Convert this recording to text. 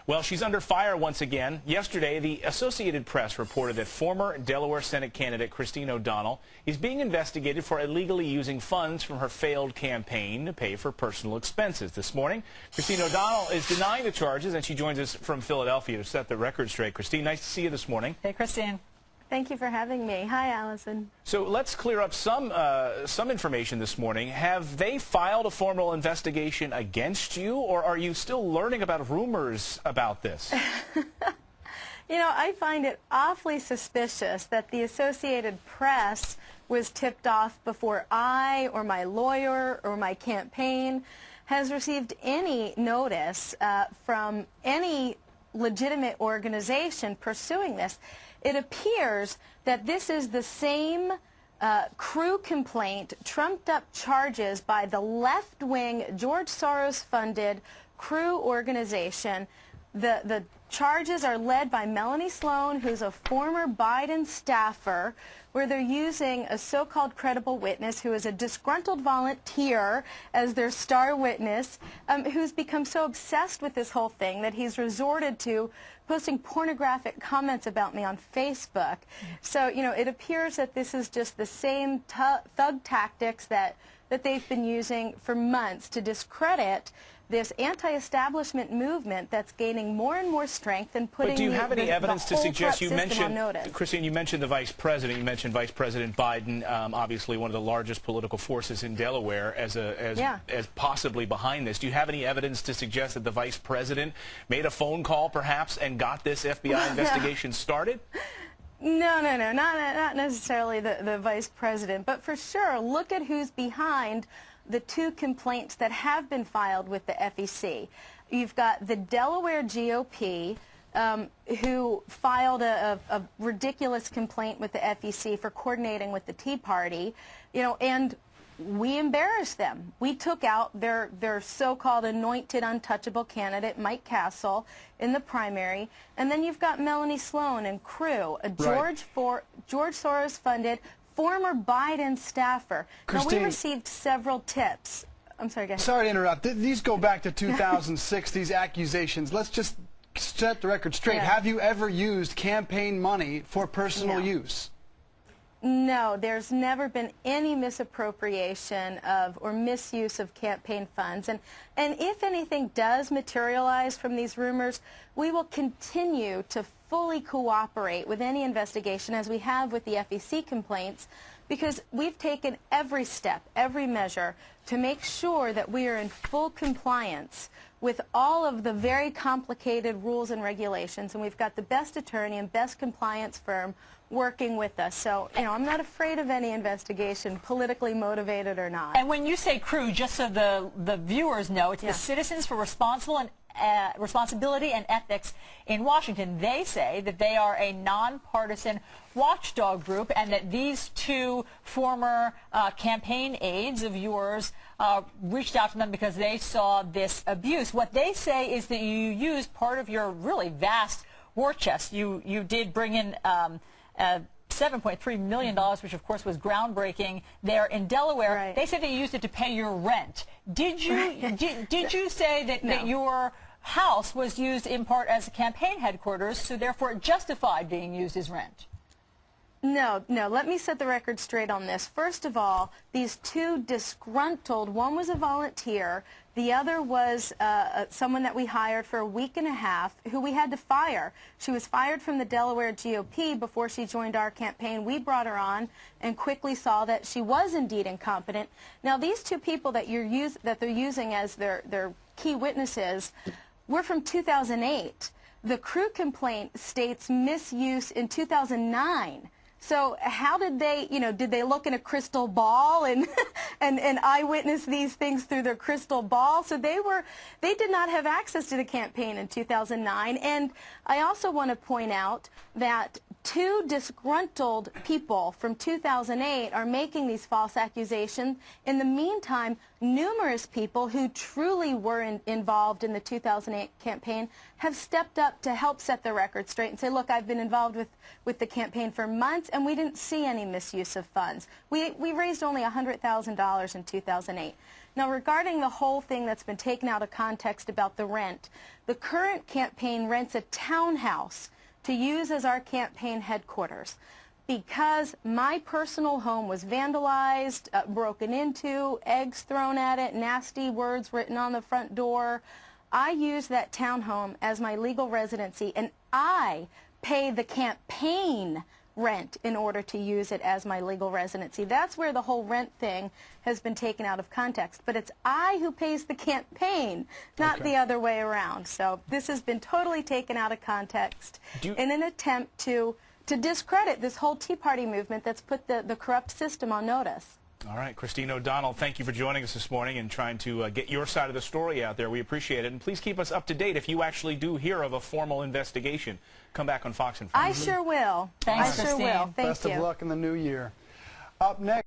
Well, she's under fire once again. Yesterday, the Associated Press reported that former Delaware Senate candidate Christine O'Donnell is being investigated for illegally using funds from her failed campaign to pay for personal expenses. This morning, Christine O'Donnell is denying the charges, and she joins us from Philadelphia to set the record straight. Christine, nice to see you this morning. Hey, Christine. Thank you for having me. Hi, Allison. So let's clear up some information this morning. Have they filed a formal investigation against you, or are you still learning about rumors about this? You know, I find it awfully suspicious that the Associated Press was tipped off before I or my lawyer or my campaign has received any notice from any legitimate organization pursuing this. It appears that this is the same Crew complaint, trumped up charges by the left-wing, George Soros-funded Crew organization. The charges are led by Melanie Sloan, who's a former Biden staffer, where they're using a so-called credible witness who is a disgruntled volunteer as their star witness, who's become so obsessed with this whole thing that he's resorted to posting pornographic comments about me on Facebook. So, you know, it appears that this is just the same thug tactics that they've been using for months to discredit this anti-establishment movement that's gaining more and more strength and putting but do you have any evidence to suggest, you mentioned, Christine, you mentioned the Vice President, you mentioned Vice President Biden, obviously one of the largest political forces in Delaware as possibly behind this. Do you have any evidence to suggest that the Vice President made a phone call perhaps and got this FBI investigation started? No, not necessarily the Vice President, but for sure, look at who's behind the two complaints that have been filed with the FEC. You've got the Delaware GOP, who filed a ridiculous complaint with the FEC for coordinating with the Tea Party, you know, and we embarrassed them. We took out their so-called anointed untouchable candidate, Mike Castle, in the primary. And then you've got Melanie Sloan and Crew, a George Soros-funded former Biden staffer. Christine, now, we received several tips. I'm sorry, go ahead. Sorry to interrupt. These go back to 2006, these accusations. Let's just set the record straight. Yeah. Have you ever used campaign money for personal use? No, there's never been any misappropriation of or misuse of campaign funds. And if anything does materialize from these rumors, we will continue to fully cooperate with any investigation as we have with the FEC complaints, because we've taken every step, every measure to make sure that we are in full compliance with all of the very complicated rules and regulations, and we've got the best attorney and best compliance firm working with us. So, you know, I'm not afraid of any investigation, politically motivated or not. And when you say Crew, just so the viewers know, it's the Citizens for Responsibility and Ethics in Washington. They say that they are a nonpartisan watchdog group, and that these two former campaign aides of yours reached out to them because they saw this abuse. What they say is that you used part of your really vast war chest. You did bring in $7.3 million, which of course was groundbreaking there in Delaware. Right. They said they used it to pay your rent. Did you did you say that, that your house was used in part as a campaign headquarters, so therefore it justified being used as rent? No, let me set the record straight on this. First of all, these two disgruntled, one was a volunteer, the other was someone that we hired for a week and a half, who we had to fire. She was fired from the Delaware GOP before she joined our campaign. We brought her on and quickly saw that she was indeed incompetent. Now, these two people that they're using as their key witnesses were from 2008. The Crew complaint states misuse in 2009. So how did they, you know, did they look in a crystal ball and eyewitness these things through their crystal ball? So they did not have access to the campaign in 2009. And I also want to point out that two disgruntled people from 2008 are making these false accusations. In the meantime, numerous people who truly were involved in the 2008 campaign have stepped up to help set the record straight and say, look, I've been involved with the campaign for months, and we didn't see any misuse of funds. We raised only $100,000 in 2008. Now, regarding the whole thing that's been taken out of context about the rent, the current campaign rents a townhouse to use as our campaign headquarters. Because my personal home was vandalized, broken into, eggs thrown at it, nasty words written on the front door, I use that townhome as my legal residency, and I pay the campaign rent in order to use it as my legal residency. That's where the whole rent thing has been taken out of context. But it's I who pays the campaign, not the other way around. So this has been totally taken out of context in an attempt to discredit this whole Tea Party movement that's put the corrupt system on notice. All right, Christine O'Donnell, thank you for joining us this morning and trying to get your side of the story out there. We appreciate it. And please keep us up to date if you actually do hear of a formal investigation. Come back on Fox and Friends. I sure will. Thanks, I sure will. Thank you. Best of luck in the new year. Up next.